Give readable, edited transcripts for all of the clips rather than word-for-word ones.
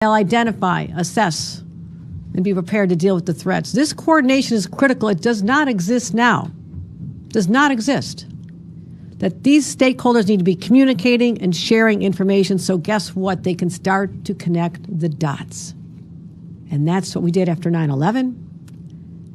They'll identify, assess, and be prepared to deal with the threats. This coordination is critical. It does not exist now. Does not exist. That these stakeholders need to be communicating and sharing information, so guess what? They can start to connect the dots. And that's what we did after 9/11,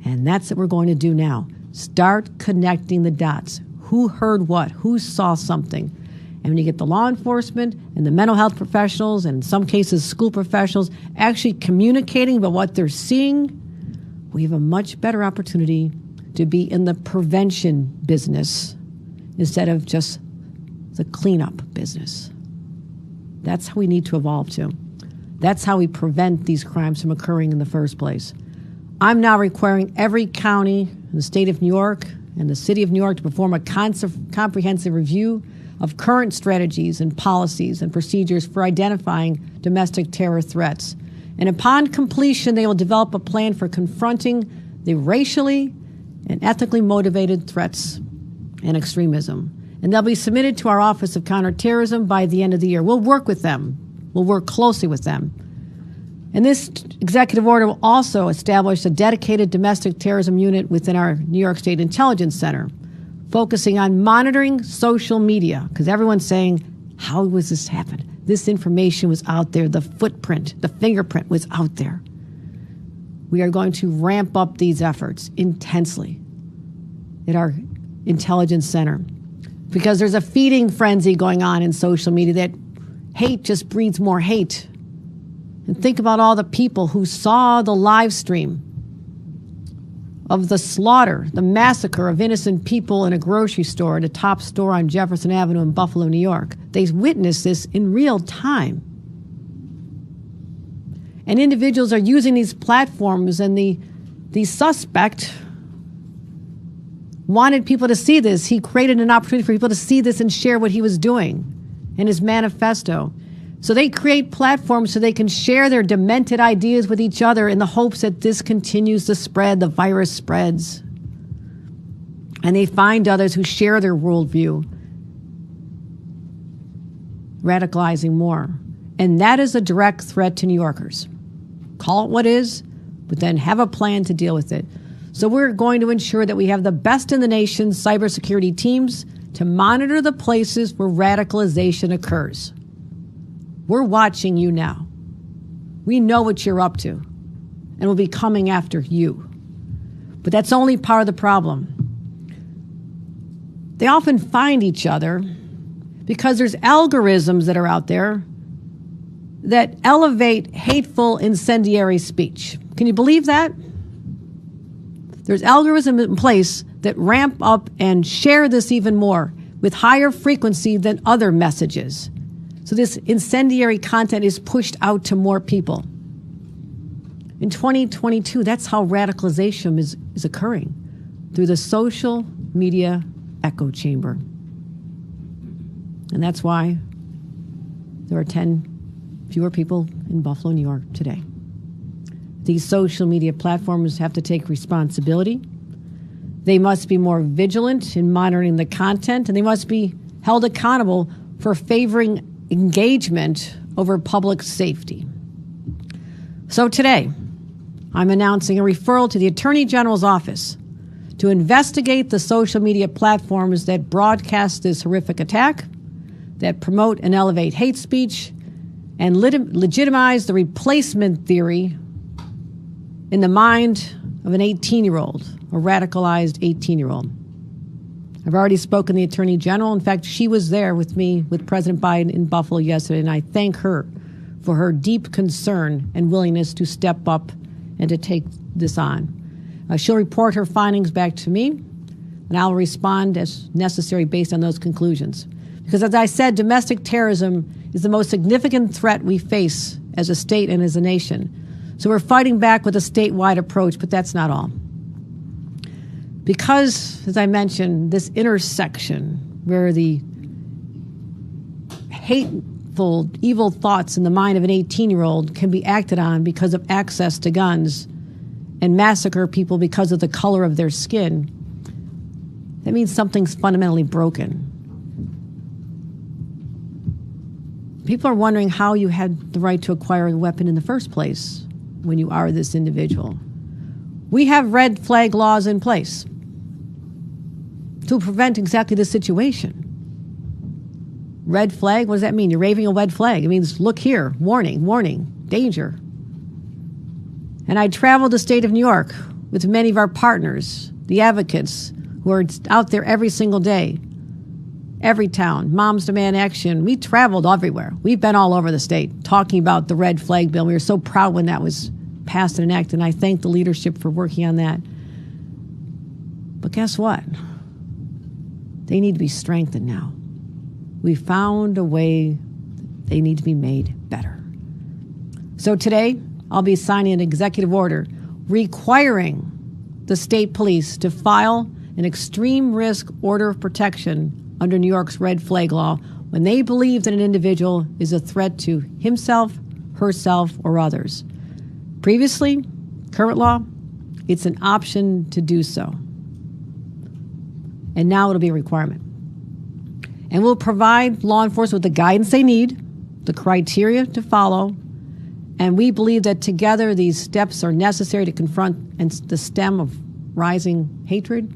and that's what we're going to do now. Start connecting the dots. Who heard what? Who saw something? And when you get the law enforcement and the mental health professionals, and in some cases school professionals, actually communicating about what they're seeing, we have a much better opportunity to be in the prevention business instead of just the cleanup business. That's how we need to evolve to. That's how we prevent these crimes from occurring in the first place. I'm now requiring every county in the state of New York and the city of New York to perform a comprehensive review of current strategies and policies and procedures for identifying domestic terror threats. And upon completion, they will develop a plan for confronting the racially and ethically motivated threats and extremism. And they'll be submitted to our Office of Counterterrorism by the end of the year. We'll work with them. We'll work closely with them. And this executive order will also establish a dedicated domestic terrorism unit within our New York State Intelligence Center, focusing on monitoring social media, because everyone's saying, how was this happen? This information was out there. The footprint, the fingerprint was out there. We are going to ramp up these efforts intensely at our Intelligence Center, because there's a feeding frenzy going on in social media that hate just breeds more hate. And think about all the people who saw the live stream of the slaughter, the massacre of innocent people in a grocery store, at a top store on Jefferson Avenue in Buffalo, New York. They witnessed this in real time. And individuals are using these platforms, and the suspect wanted people to see this. He created an opportunity for people to see this and share what he was doing in his manifesto. So they create platforms so they can share their demented ideas with each other in the hopes that this continues to spread, the virus spreads. And they find others who share their worldview, radicalizing more. And that is a direct threat to New Yorkers. Call it what is, but then have a plan to deal with it. So we're going to ensure that we have the best in the nation cybersecurity teams to monitor the places where radicalization occurs. We're watching you now. We know what you're up to, and we'll be coming after you. But that's only part of the problem. They often find each other because there's algorithms that are out there that elevate hateful, incendiary speech. Can you believe that? There's algorithms in place that ramp up and share this even more with higher frequency than other messages. So this incendiary content is pushed out to more people. In 2022, that's how radicalization is occurring, through the social media echo chamber. And that's why there are 10 fewer people in Buffalo, New York today. These social media platforms have to take responsibility. They must be more vigilant in monitoring the content, and they must be held accountable for favoring engagement over public safety. So today, I'm announcing a referral to the Attorney General's office to investigate the social media platforms that broadcast this horrific attack, that promote and elevate hate speech, and legitimize the replacement theory in the mind of an 18-year-old, a radicalized 18-year-old. I've already spoken to the Attorney General. In fact, she was there with me, with President Biden in Buffalo yesterday, and I thank her for her deep concern and willingness to step up and to take this on. She'll report her findings back to me, and I'll respond as necessary based on those conclusions. Because as I said, domestic terrorism is the most significant threat we face as a state and as a nation. So we're fighting back with a statewide approach, but that's not all. Because, as I mentioned, this intersection where the hateful, evil thoughts in the mind of an 18-year-old can be acted on because of access to guns and massacre people because of the color of their skin, that means something's fundamentally broken. People are wondering how you had the right to acquire a weapon in the first place when you are this individual. We have red flag laws in place to prevent exactly this situation. Red flag, what does that mean? You're waving a red flag. It means, look here, warning, warning, danger. And I traveled the state of New York with many of our partners, the advocates, who are out there every single day, every town, Moms Demand Action. We traveled everywhere. We've been all over the state talking about the red flag bill. We were so proud when that was passed and enacted, and I thank the leadership for working on that. But guess what? They need to be strengthened now. We found a way they need to be made better. So today, I'll be signing an executive order requiring the state police to file an extreme risk order of protection under New York's red flag law when they believe that an individual is a threat to himself, herself, or others. Previously, current law, it's an option to do so. And now it'll be a requirement. And we'll provide law enforcement with the guidance they need, the criteria to follow, and we believe that together these steps are necessary to confront and the stem of rising hatred,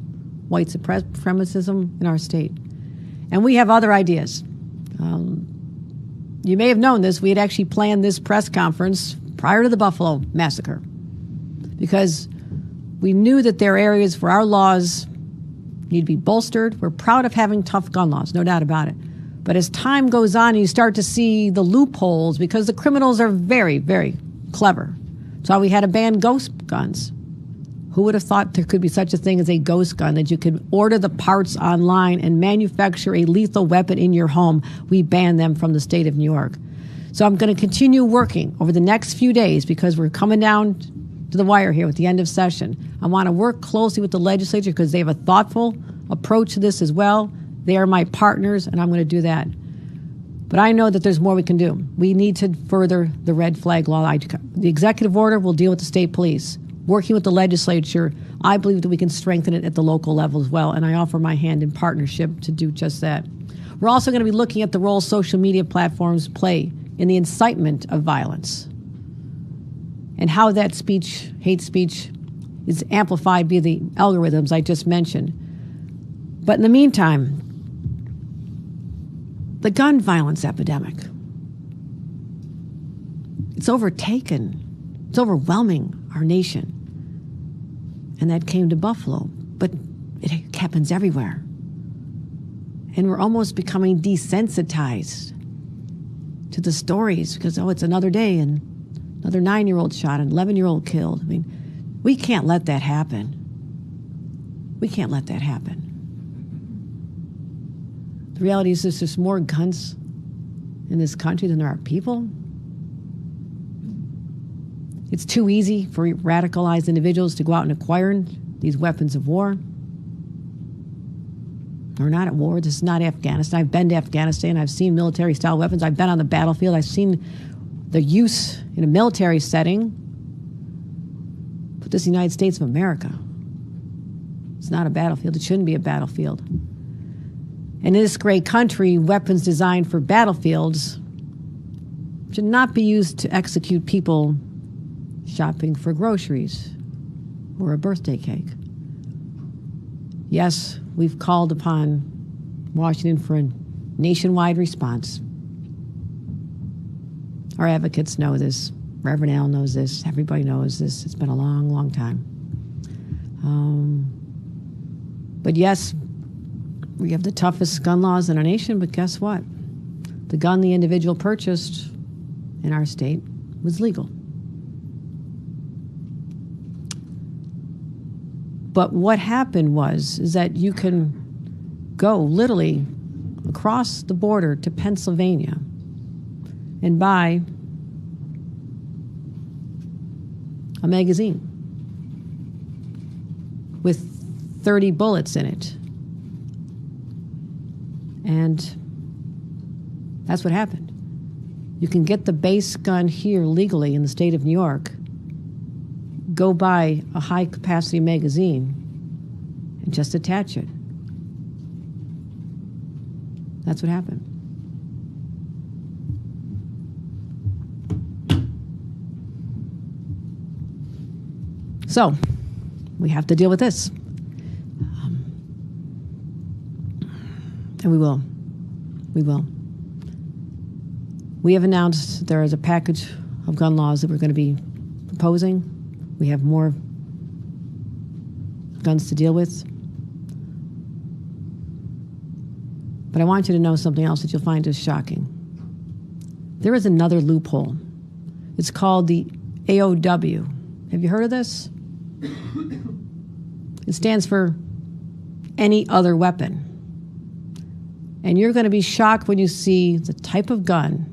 white supremacism in our state. And we have other ideas. You may have known this. We had actually planned this press conference prior to the Buffalo massacre because we knew that there are areas where our laws need to be bolstered. We're proud of having tough gun laws, no doubt about it. But as time goes on, you start to see the loopholes because the criminals are very, very clever. That's why we had to ban ghost guns. Who would have thought there could be such a thing as a ghost gun, that you could order the parts online and manufacture a lethal weapon in your home? We banned them from the state of New York. So I'm going to continue working over the next few days because we're coming down to the wire here with the end of session. I want to work closely with the legislature because they have a thoughtful approach to this as well. They are my partners, and I'm going to do that. But I know that there's more we can do. We need to further the red flag law. The executive order will deal with the state police. Working with the legislature, I believe that we can strengthen it at the local level as well, and I offer my hand in partnership to do just that. We're also going to be looking at the role social media platforms play in the incitement of violence and how that speech, hate speech, is amplified via the algorithms I just mentioned. But in the meantime, the gun violence epidemic, it's overtaken, it's overwhelming our nation. And that came to Buffalo, but it happens everywhere. And we're almost becoming desensitized to the stories because, oh, it's another day and another 9-year-old shot, an 11-year-old killed. I mean, we can't let that happen. We can't let that happen. The reality is there's just more guns in this country than there are people. It's too easy for radicalized individuals to go out and acquire these weapons of war. We're not at war. This is not Afghanistan. I've been to Afghanistan. I've seen military-style weapons. I've been on the battlefield. I've seen the use in a military setting. But this is the United States of America. It's not a battlefield. It shouldn't be a battlefield. And in this great country, weapons designed for battlefields should not be used to execute people shopping for groceries or a birthday cake. Yes, we've called upon Washington for a nationwide response. Our advocates know this. Reverend Al knows this. Everybody knows this. It's been a long, long time. But yes, we have the toughest gun laws in our nation, but guess what? The gun the individual purchased in our state was legal. But what happened is that you can go literally across the border to Pennsylvania and buy a magazine with 30 bullets in it. And that's what happened. You can get the base gun here legally in the state of New York, go buy a high-capacity magazine, and just attach it. That's what happened. So we have to deal with this. And we will. We will. We have announced there is a package of gun laws that we're going to be proposing. We have more guns to deal with. But I want you to know something else that you'll find is shocking. There is another loophole. It's called the AOW. Have you heard of this? It stands for any other weapon. And you're going to be shocked when you see the type of gun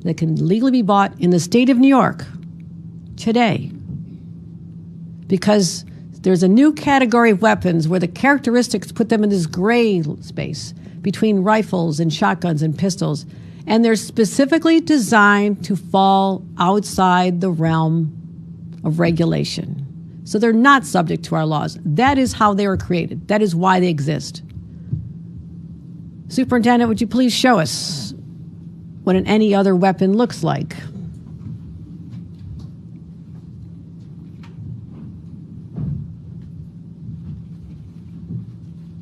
that can legally be bought in the state of New York today. Because there's a new category of weapons where the characteristics put them in this gray space between rifles and shotguns and pistols. And they're specifically designed to fall outside the realm of regulation. So they're not subject to our laws. That is how they were created. That is why they exist. Superintendent, would you please show us what an any other weapon looks like?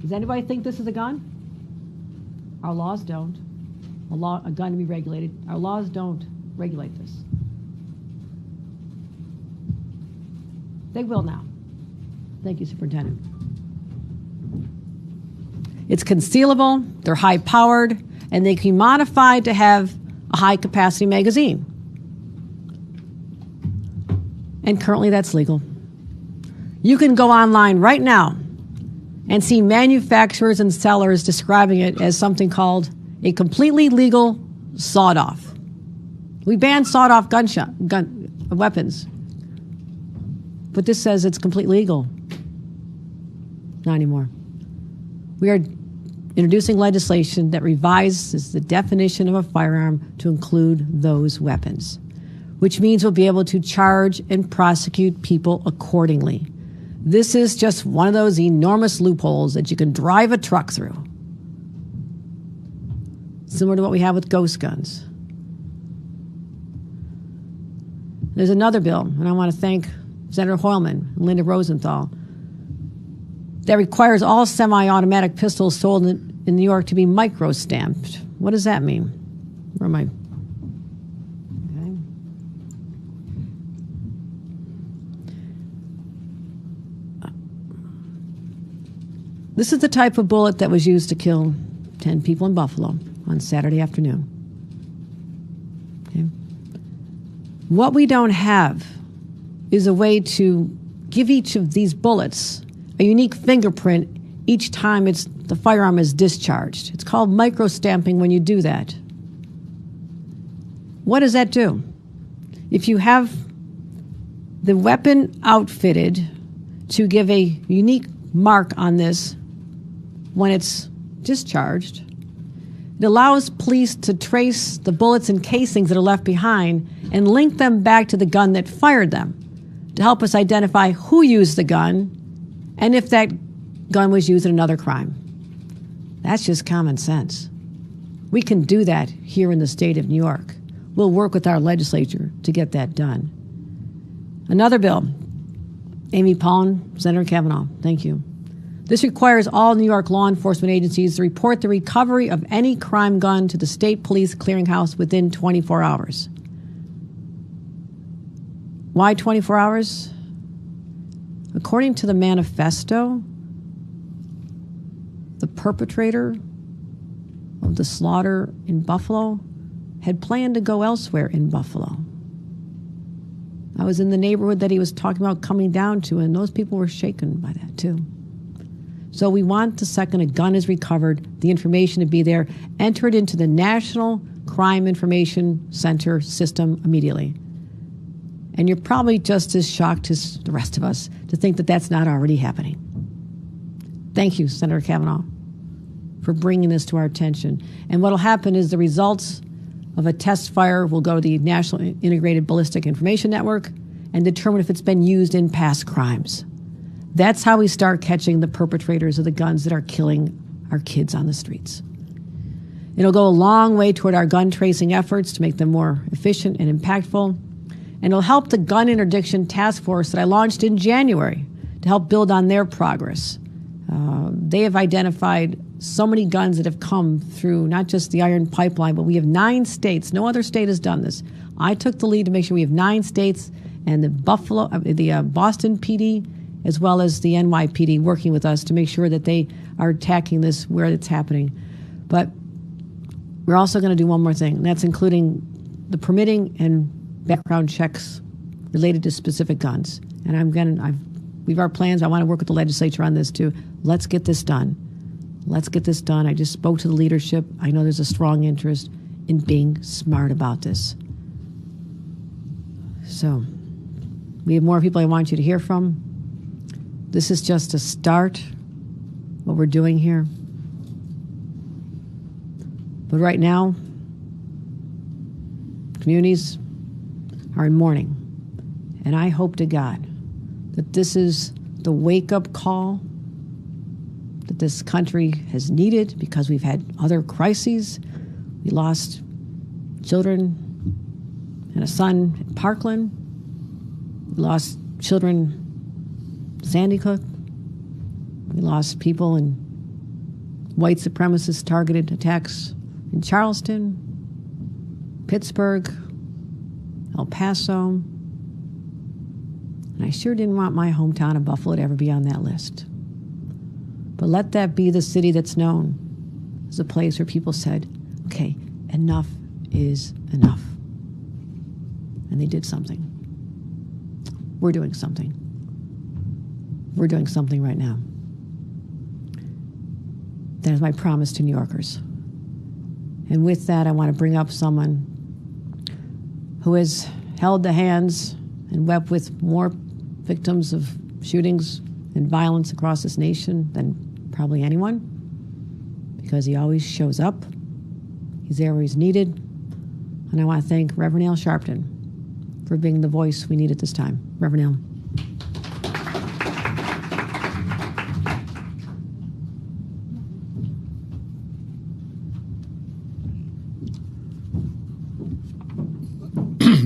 Does anybody think this is a gun? Our laws don't. A gun to be regulated. Our laws don't regulate this. They will now. Thank you, Superintendent. It's concealable, they're high-powered, and they can be modified to have a high-capacity magazine. And currently that's legal. You can go online right now and see manufacturers and sellers describing it as something called a completely legal sawed-off. We banned sawed-off gun weapons, but this says it's completely legal. Not anymore. We are introducing legislation that revises the definition of a firearm to include those weapons, which means we'll be able to charge and prosecute people accordingly. This is just one of those enormous loopholes that you can drive a truck through, similar to what we have with ghost guns. There's another bill, and I want to thank Senator Hoylman and Linda Rosenthal, that requires all semi-automatic pistols sold in New York to be micro-stamped. What does that mean? Where am I? Okay. This is the type of bullet that was used to kill 10 people in Buffalo on Saturday afternoon. Okay. What we don't have is a way to give each of these bullets a unique fingerprint each time the firearm is discharged. It's called micro-stamping when you do that. What does that do? If you have the weapon outfitted to give a unique mark on this when it's discharged, it allows police to trace the bullets and casings that are left behind and link them back to the gun that fired them to help us identify who used the gun and if that gun was used in another crime. That's just common sense. We can do that here in the state of New York. We'll work with our legislature to get that done. Another bill, Amy Paulin, Senator Kavanaugh, thank you. This requires all New York law enforcement agencies to report the recovery of any crime gun to the state police clearinghouse within 24 hours. Why 24 hours? According to the manifesto, the perpetrator of the slaughter in Buffalo had planned to go elsewhere in Buffalo. I was in the neighborhood that he was talking about coming down to, and those people were shaken by that too. So we want the second a gun is recovered, the information to be there, entered into the National Crime Information Center system immediately. And you're probably just as shocked as the rest of us to think that that's not already happening. Thank you, Senator Kavanaugh, for bringing this to our attention. And what will happen is the results of a test fire will go to the National Integrated Ballistic Information Network and determine if it's been used in past crimes. That's how we start catching the perpetrators of the guns that are killing our kids on the streets. It'll go a long way toward our gun tracing efforts to make them more efficient and impactful. And it'll help the gun interdiction task force that I launched in January to help build on their progress. They have identified so many guns that have come through not just the iron pipeline, but we have 9 states. No other state has done this. I took the lead to make sure we have 9 states and the Boston PD as well as the NYPD working with us to make sure that they are attacking this where it's happening. But we're also going to do one more thing, and that's including the permitting and background checks related to specific guns. And we have our plans. I want to work with the legislature on this too. Let's get this done. Let's get this done. I just spoke to the leadership. I know there's a strong interest in being smart about this. So we have more people I want you to hear from. This is just a start, what we're doing here. But right now, communities are in mourning. And I hope to God that this is the wake-up call that this country has needed, because we've had other crises. We lost children and a son in Parkland. We lost children in Sandy Hook. We lost people in white supremacist targeted attacks in Charleston, Pittsburgh, El Paso. And I sure didn't want my hometown of Buffalo to ever be on that list. But let that be the city that's known as a place where people said, okay, enough is enough. And they did something. We're doing something. We're doing something right now. That is my promise to New Yorkers. And with that, I want to bring up someone who has held the hands and wept with more victims of shootings and violence across this nation than probably anyone, because he always shows up. He's there where he's needed. And I want to thank Reverend Al Sharpton for being the voice we need at this time. Reverend Al.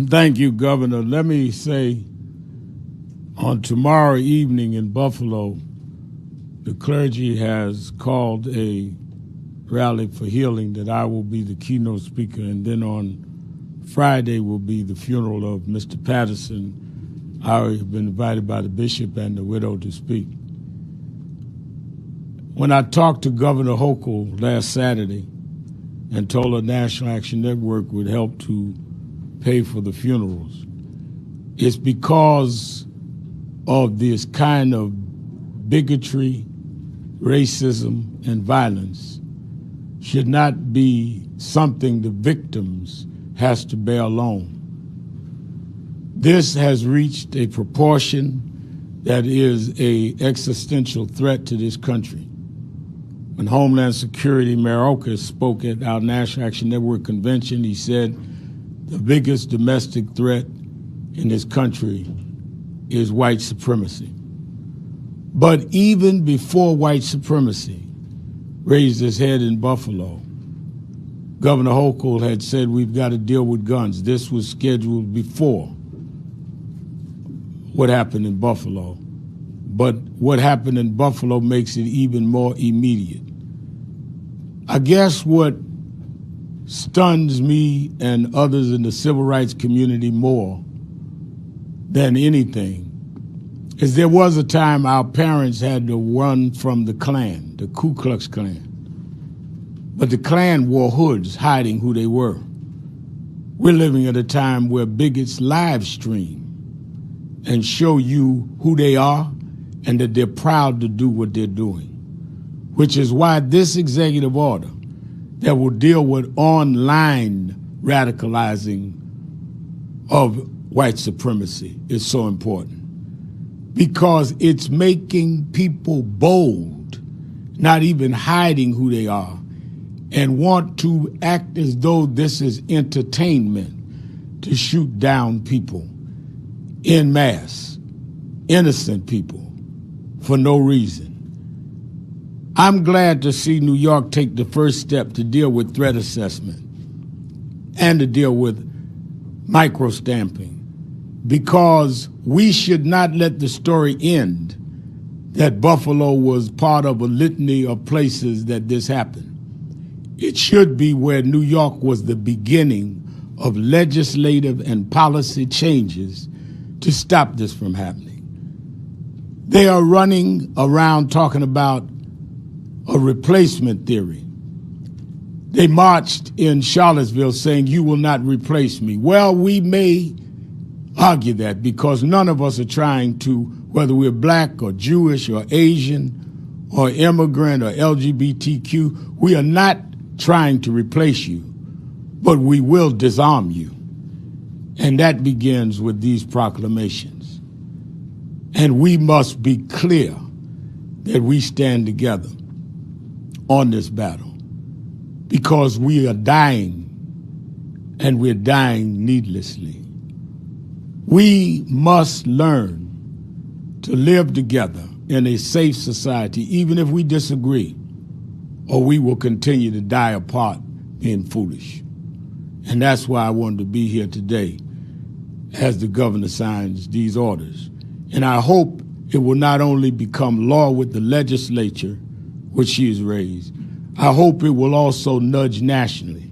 Thank you, Governor. Let me say, on tomorrow evening in Buffalo, the clergy has called a rally for healing that I will be the keynote speaker, and then on Friday will be the funeral of Mr. Patterson. I have been invited by the bishop and the widow to speak. When I talked to Governor Hochul last Saturday and told her National Action Network would help to pay for the funerals, it's because of this kind of bigotry, racism, and violence should not be something the victims has to bear alone. This has reached a proportion that is an existential threat to this country. When Homeland Security Mayor Oka spoke at our National Action Network convention, he said the biggest domestic threat in this country is white supremacy. But even before white supremacy raised its head in Buffalo, Governor Hochul had said we've got to deal with guns. This was scheduled before what happened in Buffalo. But what happened in Buffalo makes it even more immediate. I guess what stuns me and others in the civil rights community more than anything is there was a time our parents had to run from the Klan, the Ku Klux Klan. But the Klan wore hoods hiding who they were. We're living at a time where bigots live stream and show you who they are and that they're proud to do what they're doing, which is why this executive order that will deal with online radicalizing of white supremacy is so important, because it's making people bold, not even hiding who they are, and want to act as though this is entertainment to shoot down people en masse, innocent people, for no reason. I'm glad to see New York take the first step to deal with threat assessment and to deal with micro-stamping because we should not let the story end that Buffalo was part of a litany of places that this happened. It should be where New York was the beginning of legislative and policy changes to stop this from happening. They are running around talking about a replacement theory. They marched in Charlottesville saying, "You will not replace me." Well, we may argue that because none of us are trying to, whether we're black or Jewish or Asian or immigrant or LGBTQ, we are not trying to replace you, but we will disarm you. And that begins with these proclamations. And we must be clear that we stand together on this battle because we are dying, and we're dying needlessly. We must learn to live together in a safe society, even if we disagree, or we will continue to die apart being foolish. And that's why I wanted to be here today as the governor signs these orders. And I hope it will not only become law with the legislature, which she has raised, I hope it will also nudge nationally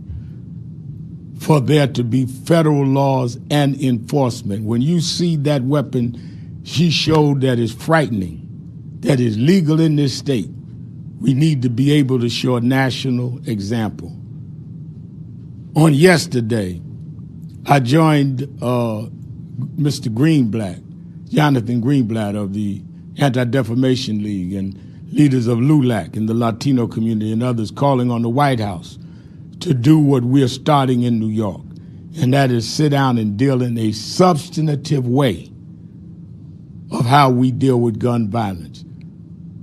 for there to be federal laws and enforcement. When you see that weapon she showed that is frightening, that is legal in this state, we need to be able to show a national example. On yesterday, I joined Mr. Greenblatt, Jonathan Greenblatt of the Anti-Defamation League, and leaders of LULAC and the Latino community and others calling on the White House to do what we're starting in New York, and that is sit down and deal in a substantive way of how we deal with gun violence.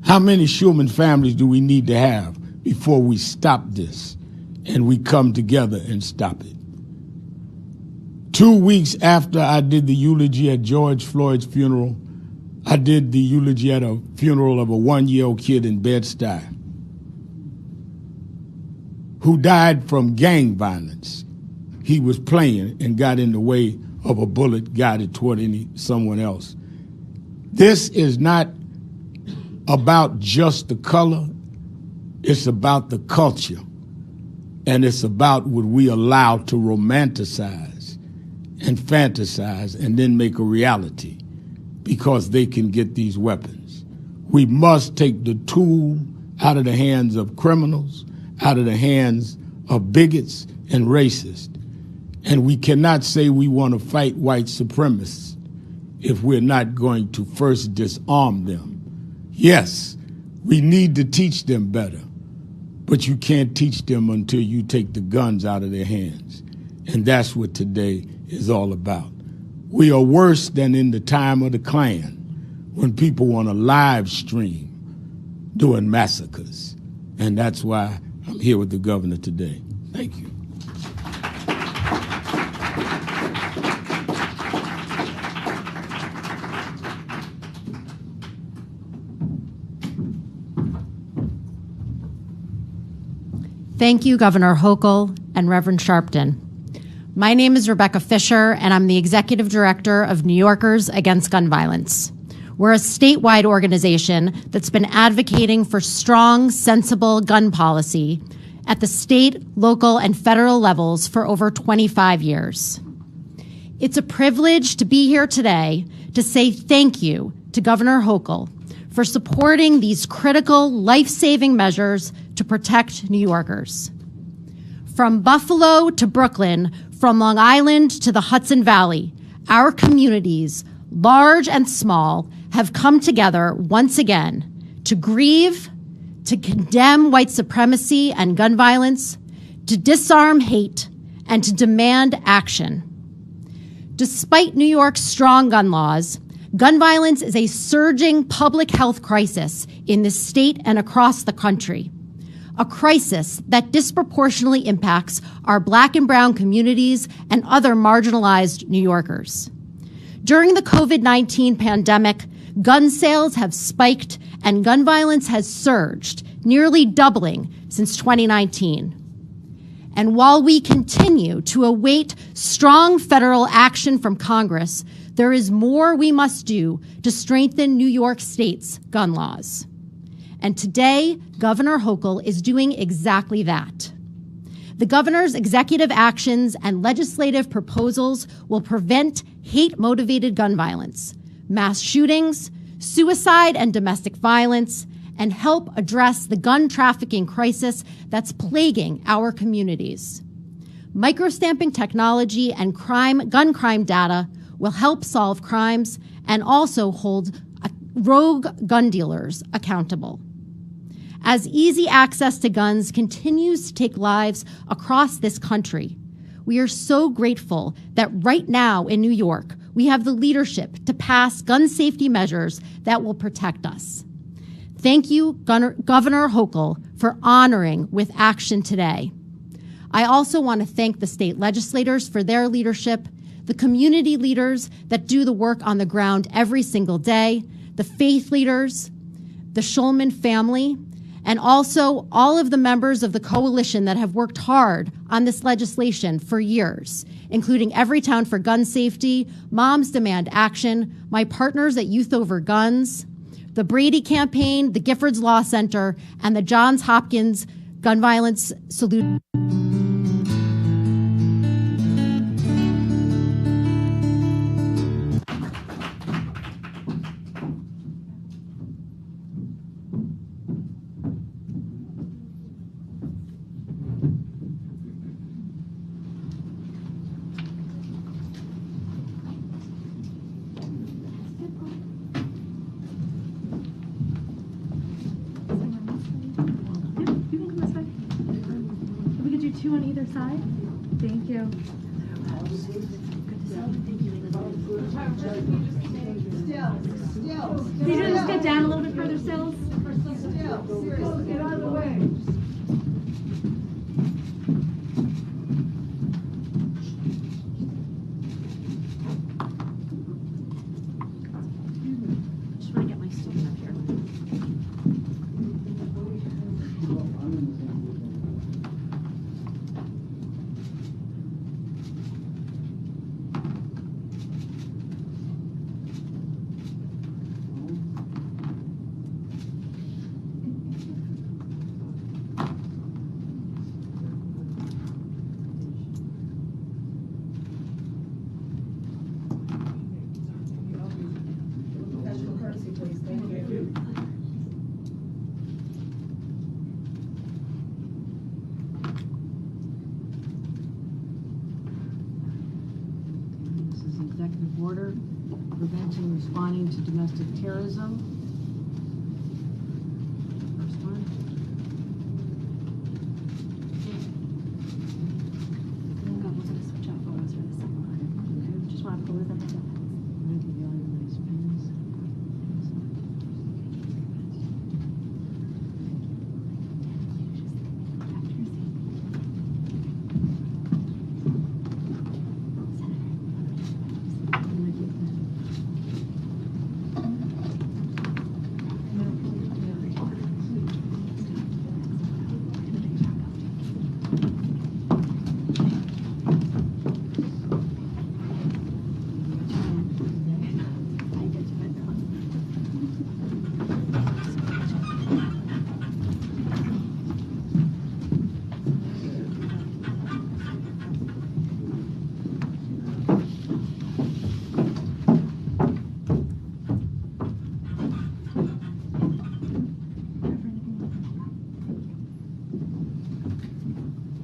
How many Schumann families do we need to have before we stop this and we come together and stop it? 2 weeks after I did the eulogy at George Floyd's funeral, I did the eulogy at a funeral of a 1-year-old kid in Bed-Stuy who died from gang violence. He was playing and got in the way of a bullet guided toward someone else. This is not about just the color. It's about the culture. And it's about what we allow to romanticize and fantasize and then make a reality because they can get these weapons. We must take the tool out of the hands of criminals, out of the hands of bigots and racists. And we cannot say we want to fight white supremacists if we're not going to first disarm them. Yes, we need to teach them better, but you can't teach them until you take the guns out of their hands. And that's what today is all about. We are worse than in the time of the Klan, when people want to live stream doing massacres. And that's why I'm here with the governor today. Thank you. Thank you, Governor Hochul and Reverend Sharpton. My name is Rebecca Fisher, and I'm the Executive Director of New Yorkers Against Gun Violence. We're a statewide organization that's been advocating for strong, sensible gun policy at the state, local, and federal levels for over 25 years. It's a privilege to be here today to say thank you to Governor Hochul for supporting these critical, life-saving measures to protect New Yorkers. From Buffalo to Brooklyn, from Long Island to the Hudson Valley, our communities, large and small, have come together once again to grieve, to condemn white supremacy and gun violence, to disarm hate, and to demand action. Despite New York's strong gun laws, gun violence is a surging public health crisis in the state and across the country, a crisis that disproportionately impacts our Black and brown communities and other marginalized New Yorkers. During the COVID-19 pandemic, gun sales have spiked and gun violence has surged, nearly doubling since 2019. And while we continue to await strong federal action from Congress, there is more we must do to strengthen New York State's gun laws. And today, Governor Hochul is doing exactly that. The governor's executive actions and legislative proposals will prevent hate-motivated gun violence, mass shootings, suicide and domestic violence, and help address the gun trafficking crisis that's plaguing our communities. Microstamping technology and gun crime data will help solve crimes and also hold rogue gun dealers accountable. As easy access to guns continues to take lives across this country, we are so grateful that right now in New York, we have the leadership to pass gun safety measures that will protect us. Thank you, Governor Hochul, for honoring with action today. I also want to thank the state legislators for their leadership, the community leaders that do the work on the ground every single day, the faith leaders, the Schulman family, and also all of the members of the coalition that have worked hard on this legislation for years, including Everytown for Gun Safety, Moms Demand Action, my partners at Youth Over Guns, the Brady Campaign, the Giffords Law Center, and the Johns Hopkins Gun Violence Solution. Two on either side. Thank you. Can you just get down a little bit further, Sills? Get out of the way. Just want to get my student up here. This is executive order preventing and responding to domestic terrorism.